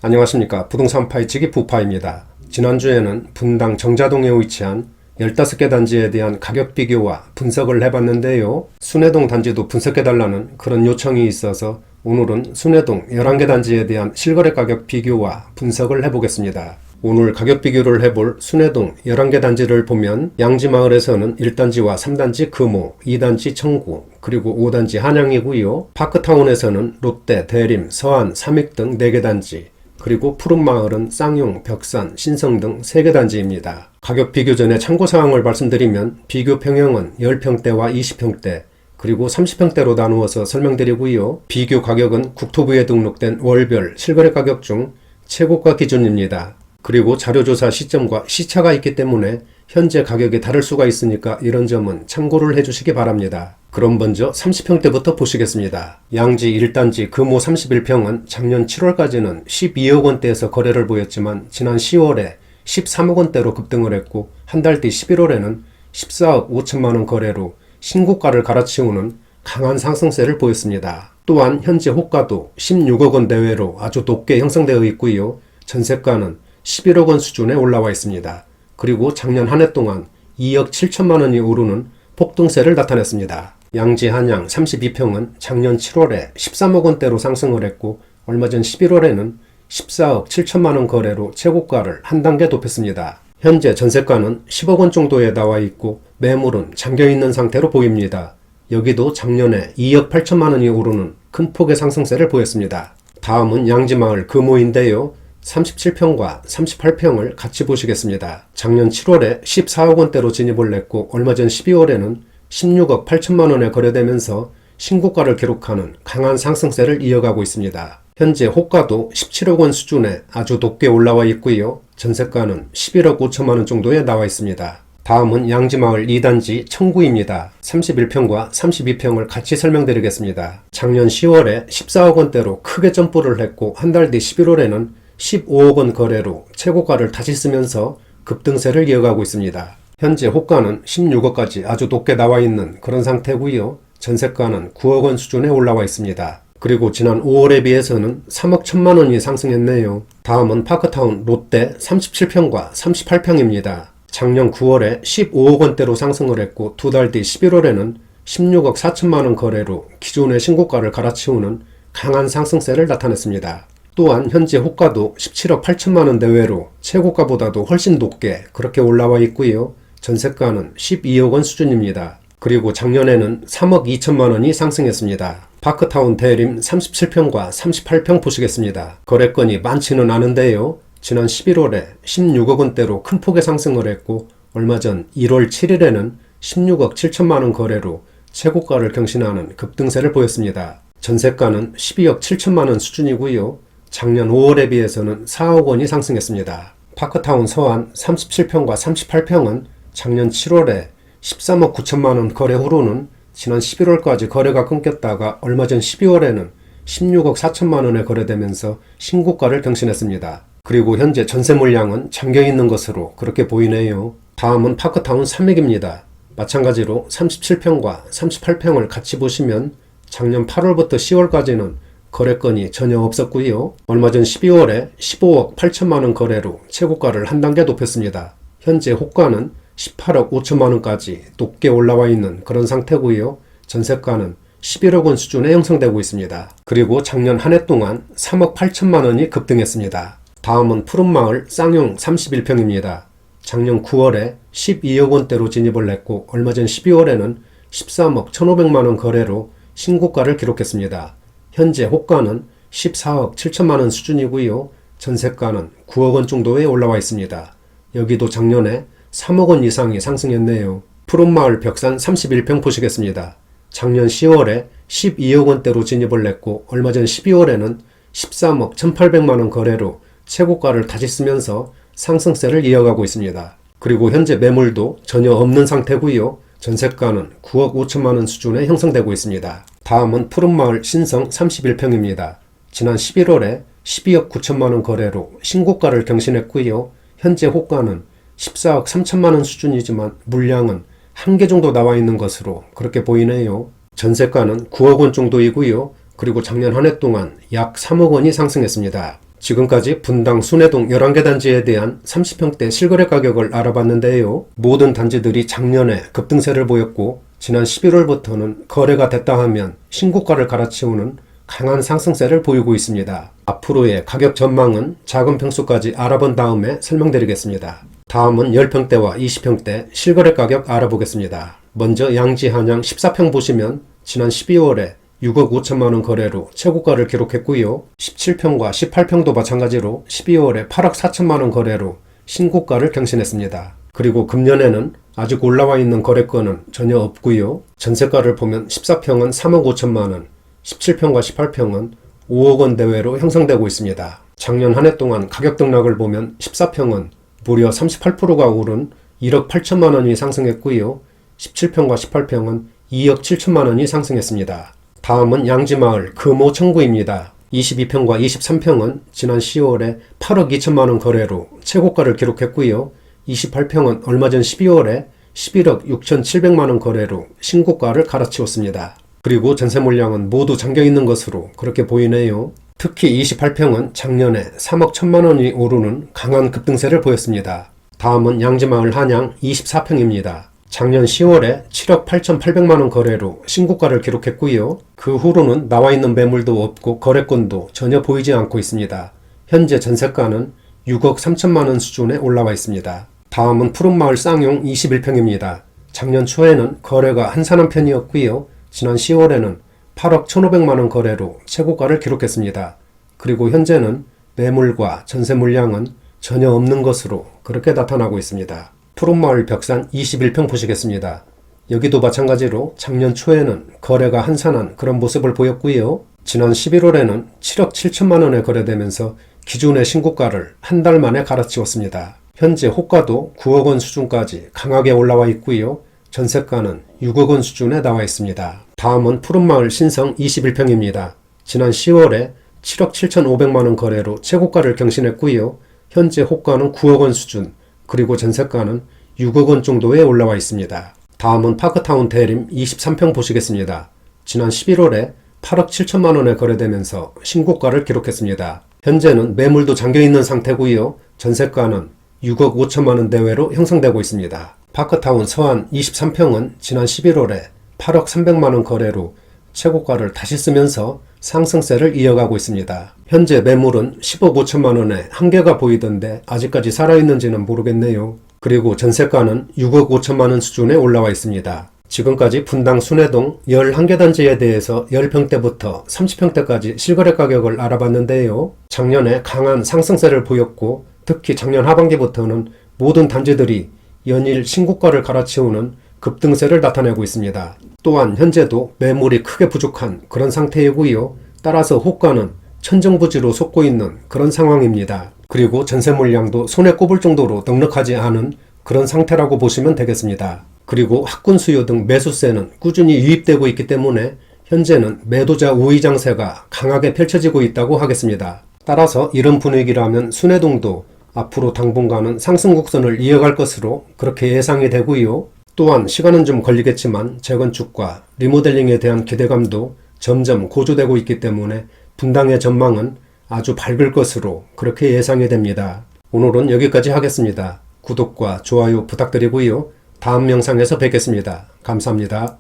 안녕하십니까. 부동산 파이치기 부파입니다. 지난주에는 분당 정자동에 위치한 15개 단지에 대한 가격 비교와 분석을 해봤는데요. 순회동 단지도 분석해달라는 그런 요청이 있어서 오늘은 순회동 11개 단지에 대한 실거래 가격 비교와 분석을 해보겠습니다. 오늘 가격 비교를 해볼 순회동 11개 단지를 보면 양지마을에서는 1단지와 3단지 금호, 2단지 청구, 그리고 5단지 한양이고요. 파크타운에서는 롯데, 대림, 서안, 삼익 등 4개 단지, 그리고 푸른마을은 쌍용, 벽산, 신성 등 3개 단지입니다. 가격 비교 전에 참고사항을 말씀드리면 비교 평형은 10평대와 20평대, 그리고 30평대로 나누어서 설명드리고요. 비교 가격은 국토부에 등록된 월별 실거래 가격 중 최고가 기준입니다. 그리고 자료조사 시점과 시차가 있기 때문에 현재 가격이 다를 수가 있으니까 이런 점은 참고를 해주시기 바랍니다. 그럼 먼저 30평대부터 보시겠습니다. 양지 1단지 금호 31평은 작년 7월까지는 12억 원대에서 거래를 보였지만 지난 10월에 13억 원대로 급등을 했고 한 달 뒤 11월에는 14억 5천만 원 거래로 신고가를 갈아치우는 강한 상승세를 보였습니다. 또한 현재 호가도 16억 원 내외로 아주 높게 형성되어 있고요. 전세가는 11억 원 수준에 올라와 있습니다. 그리고 작년 한 해 동안 2억 7천만 원이 오르는 폭등세를 나타냈습니다. 양지 한양 32평은 작년 7월에 13억 원대로 상승을 했고 얼마 전 11월에는 14억 7천만 원 거래로 최고가를 한 단계 높였습니다. 현재 전세가는 10억 원 정도에 나와 있고 매물은 잠겨있는 상태로 보입니다. 여기도 작년에 2억 8천만 원이 오르는 큰 폭의 상승세를 보였습니다. 다음은 양지마을 금호인데요. 37평과 38평을 같이 보시겠습니다. 작년 7월에 14억 원대로 진입을 했고 얼마 전 12월에는 16억 8천만 원에 거래되면서 신고가를 기록하는 강한 상승세를 이어가고 있습니다. 현재 호가도 17억 원 수준에 아주 높게 올라와 있고요. 전세가는 11억 5천만 원 정도에 나와 있습니다. 다음은 양지마을 2단지 청구입니다. 31평과 32평을 같이 설명드리겠습니다. 작년 10월에 14억 원대로 크게 점프를 했고 한 달 뒤 11월에는 15억 원 거래로 최고가를 다시 쓰면서 급등세를 이어가고 있습니다. 현재 호가는 16억까지 아주 높게 나와 있는 그런 상태고요. 전세가는 9억 원 수준에 올라와 있습니다. 그리고 지난 5월에 비해서는 3억 1천만 원이 상승했네요. 다음은 파크타운 롯데 37평과 38평입니다. 작년 9월에 15억 원대로 상승을 했고 두 달 뒤 11월에는 16억 4천만 원 거래로 기존의 신고가를 갈아치우는 강한 상승세를 나타냈습니다. 또한 현재 호가도 17억 8천만 원 내외로 최고가보다도 훨씬 높게 그렇게 올라와 있고요. 전세가는 12억 원 수준입니다. 그리고 작년에는 3억 2천만 원이 상승했습니다. 파크타운 대림 37평과 38평 보시겠습니다. 거래건이 많지는 않은데요. 지난 11월에 16억 원대로 큰 폭의 상승을 했고 얼마 전 1월 7일에는 16억 7천만 원 거래로 최고가를 경신하는 급등세를 보였습니다. 전세가는 12억 7천만 원 수준이고요. 작년 5월에 비해서는 4억 원이 상승했습니다. 파크타운 서안 37평과 38평은 작년 7월에 13억 9천만 원 거래 후로는 지난 11월까지 거래가 끊겼다가 얼마 전 12월에는 16억 4천만 원에 거래되면서 신고가를 경신했습니다. 그리고 현재 전세 물량은 잠겨있는 것으로 그렇게 보이네요. 다음은 파크타운 삼익입니다. 마찬가지로 37평과 38평을 같이 보시면 작년 8월부터 10월까지는 거래건이 전혀 없었고요. 얼마 전 12월에 15억 8천만 원 거래로 최고가를 한 단계 높였습니다. 현재 호가는 18억 5천만 원까지 높게 올라와 있는 그런 상태고요. 전세가는 11억 원 수준에 형성되고 있습니다. 그리고 작년 한 해 동안 3억 8천만 원이 급등했습니다. 다음은 푸른마을 쌍용 31평입니다. 작년 9월에 12억 원대로 진입을 했고 얼마 전 12월에는 13억 1,500만 원 거래로 신고가를 기록했습니다. 현재 호가는 14억 7천만 원 수준이고요. 전세가는 9억 원 정도에 올라와 있습니다. 여기도 작년에 3억 원 이상이 상승했네요. 푸른마을 벽산 31평 보시겠습니다. 작년 10월에 12억 원대로 진입을 했고 얼마 전 12월에는 13억 1,800만 원 거래로 최고가를 다시 쓰면서 상승세를 이어가고 있습니다. 그리고 현재 매물도 전혀 없는 상태고요. 전세가는 9억 5천만 원 수준에 형성되고 있습니다. 다음은 푸른마을 신성 31평입니다. 지난 11월에 12억 9천만 원 거래로 신고가를 경신했고요. 현재 호가는 14억 3천만 원 수준이지만 물량은 한 개 정도 나와 있는 것으로 그렇게 보이네요. 전세가는 9억 원 정도이고요. 그리고 작년 한 해 동안 약 3억 원이 상승했습니다. 지금까지 분당 순회동 11개 단지에 대한 30평대 실거래 가격을 알아봤는데요. 모든 단지들이 작년에 급등세를 보였고 지난 11월부터는 거래가 됐다 하면 신고가를 갈아치우는 강한 상승세를 보이고 있습니다. 앞으로의 가격 전망은 작은 평수까지 알아본 다음에 설명드리겠습니다. 다음은 10평대와 20평대 실거래 가격 알아보겠습니다. 먼저 양지 한양 14평 보시면 지난 12월에 6억 5천만원 거래로 최고가를 기록했고요. 17평과 18평도 마찬가지로 12월에 8억 4천만원 거래로 신고가를 경신했습니다. 그리고 금년에는 아직 올라와 있는 거래건은 전혀 없고요. 전세가를 보면 14평은 3억 5천만원, 17평과 18평은 5억 원 대외로 형성되고 있습니다. 작년 한 해 동안 가격 등락을 보면 14평은 무려 38%가 오른 1억 8천만 원이 상승했고요. 17평과 18평은 2억 7천만 원이 상승했습니다. 다음은 양지마을 금호 청구입니다. 22평과 23평은 지난 10월에 8억 2천만 원 거래로 최고가를 기록했고요. 28평은 얼마 전 12월에 11억 6,700만 원 거래로 신고가를 갈아치웠습니다. 그리고 전세 물량은 모두 잠겨있는 것으로 그렇게 보이네요. 특히 28평은 작년에 3억 1천만 원이 오르는 강한 급등세를 보였습니다. 다음은 양지마을 한양 24평입니다. 작년 10월에 7억 8,800만 원 거래로 신고가를 기록했고요. 그 후로는 나와 있는 매물도 없고 거래건도 전혀 보이지 않고 있습니다. 현재 전세가는 6억 3천만 원 수준에 올라와 있습니다. 다음은 푸른마을 쌍용 21평입니다. 작년 초에는 거래가 한산한 편이었고요. 지난 10월에는 8억 1,500만 원 거래로 최고가를 기록했습니다. 그리고 현재는 매물과 전세 물량은 전혀 없는 것으로 그렇게 나타나고 있습니다. 푸른마을 벽산 21평 보시겠습니다. 여기도 마찬가지로 작년 초에는 거래가 한산한 그런 모습을 보였고요. 지난 11월에는 7억 7천만 원에 거래되면서 기존의 신고가를 한 달 만에 갈아치웠습니다. 현재 호가도 9억 원 수준까지 강하게 올라와 있고요. 전세가는 6억 원 수준에 나와 있습니다. 다음은 푸른마을 신성 21평입니다. 지난 10월에 7억 7,500만 원 거래로 최고가를 경신했고요. 현재 호가는 9억 원 수준, 그리고 전세가는 6억 원 정도에 올라와 있습니다. 다음은 파크타운 대림 23평 보시겠습니다. 지난 11월에 8억 7천만 원에 거래되면서 신고가를 기록했습니다. 현재는 매물도 잠겨있는 상태고요. 전세가는 6억 5천만 원 대외로 형성되고 있습니다. 파크타운 서안 23평은 지난 11월에 8억 300만 원 거래로 최고가를 다시 쓰면서 상승세를 이어가고 있습니다. 현재 매물은 10억 5천만 원에 한계가 보이던데 아직까지 살아있는지는 모르겠네요. 그리고 전세가는 6억 5천만 원 수준에 올라와 있습니다. 지금까지 분당 순회동 11개 단지에 대해서 10평대부터 30평대까지 실거래 가격을 알아봤는데요. 작년에 강한 상승세를 보였고 특히 작년 하반기부터는 모든 단지들이 연일 신고가를 갈아치우는 급등세를 나타내고 있습니다. 또한 현재도 매물이 크게 부족한 그런 상태이고요. 따라서 호가는 천정부지로 솟고 있는 그런 상황입니다. 그리고 전세 물량도 손에 꼽을 정도로 넉넉하지 않은 그런 상태라고 보시면 되겠습니다. 그리고 학군 수요 등 매수세는 꾸준히 유입되고 있기 때문에 현재는 매도자 우위 장세가 강하게 펼쳐지고 있다고 하겠습니다. 따라서 이런 분위기라면 순회동도 앞으로 당분간은 상승 곡선을 이어갈 것으로 그렇게 예상이 되고요. 또한 시간은 좀 걸리겠지만 재건축과 리모델링에 대한 기대감도 점점 고조되고 있기 때문에 분당의 전망은 아주 밝을 것으로 그렇게 예상이 됩니다. 오늘은 여기까지 하겠습니다. 구독과 좋아요 부탁드리고요. 다음 영상에서 뵙겠습니다. 감사합니다.